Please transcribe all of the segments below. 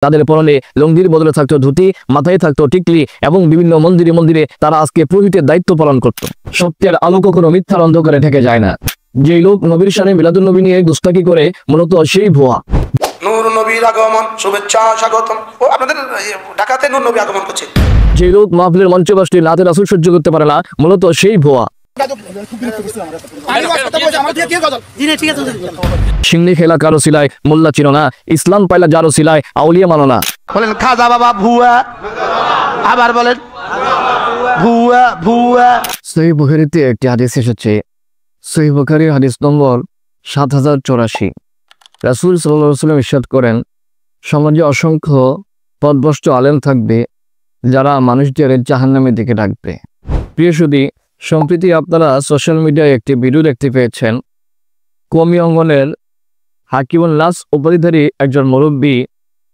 তাদের পরনে লুঙ্গির বদলে থাকতো ধুতি, মাথায় থাকতো টিকলি এবং বিভিন্ন মন্দিরে মন্দিরে তারা আজকে পুরোহিতের দায়িত্ব পালন করত। সত্যের আলো কখনো মিথ্যার অন্ধকারে ঢেকে যায় না। যে লোক নবীর শানে মিলাদুন নবী নিয়ে গুস্তাকি করে মূলত সেই ভুয়া। নূর নবীর আগমন, শুভেচ্ছা স্বাগতম। ও আপনাদের ঢাকাতে নূর নবী আগমন করছে। যে লোক মাহফিলের মঞ্চে বসলে নাতে রাসূল সহ্য করতে পারে না, মূলত সেই ভুয়া। সিংনি খেলা কারো সিলায় মোল্লা চিনো না, ইসলাম পাইলা যারো সিলায় আউলিয়া মানো না। বলেন খাজা বাবা ভুয়া, আবার বলেন ভুয়া ভুয়া। সহিহ বুখারীতে একটি হাদিস এসেছে, সহিহ বুখারীর হাদিস নম্বর ৭০৮৪। রাসূল সাল্লাল্লাহু আলাইহি ওয়াসাল্লাম ইরশাদ করেন, সমাজে অসংখ্য পথভ্রষ্ট আলেম থাকবে যারা মানুষদের জাহান্নামের দিকে ডাকবে। প্রিয় সুধী, সম্প্রতি আপনারা সোশ্যাল মিডিয়ায় একটি ভিডিও দেখতে পেয়েছেন। কওমি অঙ্গনের হাকিমুন নাস উপাধিধারী একজন মুরব্বী,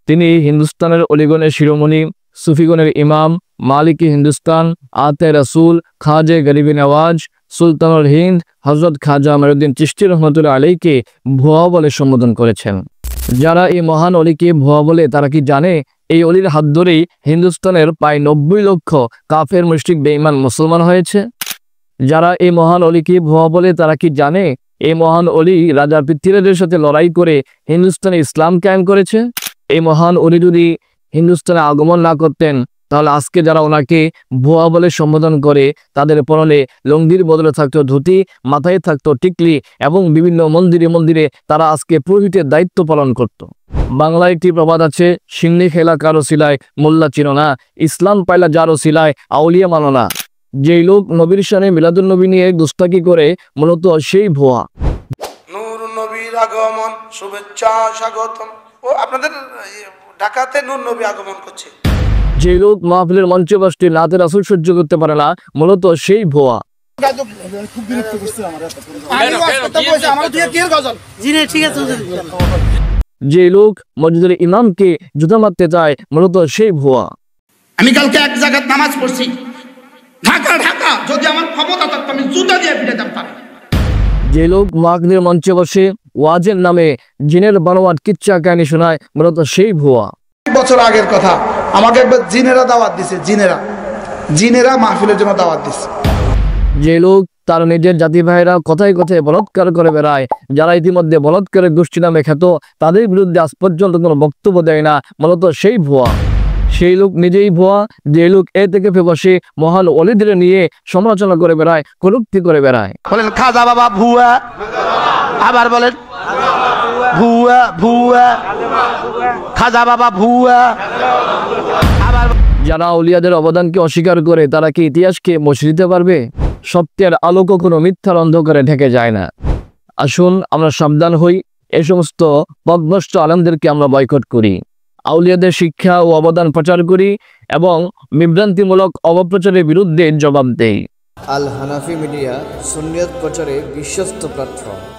তিনি হিন্দুস্তানের অলিগণের শিরোমণি, সুফিগণের ইমাম, মালিকি হিন্দুস্তান, আতে রাসূল, খাজে গরিব নওয়াজ, সুলতানুল হিন্দ হযরত খাজা মাইনুদ্দিন চিশতি রহমাতুল্লাহ আলাইহিকে ভুয়া বলে সম্বোধন করেছেন। যারা এই মহান অলিকে ভুয়া বলে তারা কি জানে এই অলির হাত ধরেই হিন্দুস্তানের প্রায় ৯০ লক্ষ কাফের মুশরিক বেঈমান মুসলমান হয়েছে? যারা এই মহান অলিকে ভুয়া বলে তারা কি জানে এই মহান অলি রাজা পৃথ্বীরাজের সাথে লড়াই করে হিন্দুস্তানে ইসলাম কায়েম করেছে? এই মহান অলি যদি হিন্দুস্তানে আগমন না করতেন তাহলে আজকে যারা ওনাকে ভুয়া বলে সম্বোধন করে তাদের পরনে লুঙ্গির বদলে থাকতো ধুতি, মাথায় থাকতো টিকলি এবং বিভিন্ন মন্দিরে মন্দিরে তারা আজকে পুরোহিতের দায়িত্ব পালন করত। বাংলায় একটি প্রবাদ আছে, সিংনি খেলা কারো সিলায় মোল্লা চিনো না, ইসলাম পাইলা যারো সিলায় আউলিয়া মানো না। যেই লোক নবীর শানে মিলাদুন নবী নিয়ে গুস্তাকি করে মূলত সেই ভুয়া। নূর নবীর আগমন, শুভেচ্ছা স্বাগতম। ও আপনাদের ঢাকাতে নূর নবী আগমন করছে। যে লোক মাহফিলের মঞ্চে বসলে নাতে রাসূল সহ্য করতে পারে না, মূলত সেই ভুয়া। যে লোক মসজিদের ইমামকে জুতা মারতে চায়, মূলত সেই ভুয়া। আমি কালকে এক জায়গায় নামাজ পড়ছি, ঢাকা ঢাকা, যদি আমার ক্ষমতা থাকতো আমি জুতা দিয়ে পিটে দিতাম। যে লোক মাহফিলের মঞ্চে বসে ওয়াজের নামে জিনের বানোয়াট কিচ্ছা কাহিনী শোনায়, মূলত সেই ভুয়া। বছর আগের কথা, আমাকে একবার জিনেরা দাওয়াত দিছে, জিনেরা মাহফিলের জন্য দাওয়াত দিছে। যে লোক তার নিজের জাতি ভাইরা কথায় কথায় বলৎকার করে বেড়ায়, যারা ইতিমধ্যে বলৎকারের গোষ্ঠী নামে খ্যাত, তাদের বিরুদ্ধে আজ পর্যন্ত কোনো বক্তব্য দেয় না, মূলত সেই ভুয়া। সেই লোক নিজেই ভুয়া, যে লোক এ থেকে বসে মহান ওলিদের নিয়ে সমালোচনা করে বেড়ায়, কটূক্তি করে বেড়ায়। বলেন খাজা বাবা ভুয়া, আবার বলেন ভুয়া ভুয়া, খাজা বাবা ভুয়া। যারা আউলিয়াদের অবদানকে অস্বীকার করে তারা কি ইতিহাসকে মুছে দিতে পারবে? সত্যের আলো কখনো মিথ্যার অন্ধকারে ঢেকে যায় না। আসুন আমরা সাবধান হই, এই সমস্ত পথভ্রষ্ট আলেমদেরকে আমরা বয়কট করি, আউলিয়াদের শিক্ষা ও অবদান প্রচার করি এবং বিভ্রান্তিমূলক অপপ্রচারের বিরুদ্ধে জবাব দেই। আল হানাফি মিডিয়া সুন্নিয়ত প্রচারে বিশ্বস্ত প্ল্যাটফর্ম।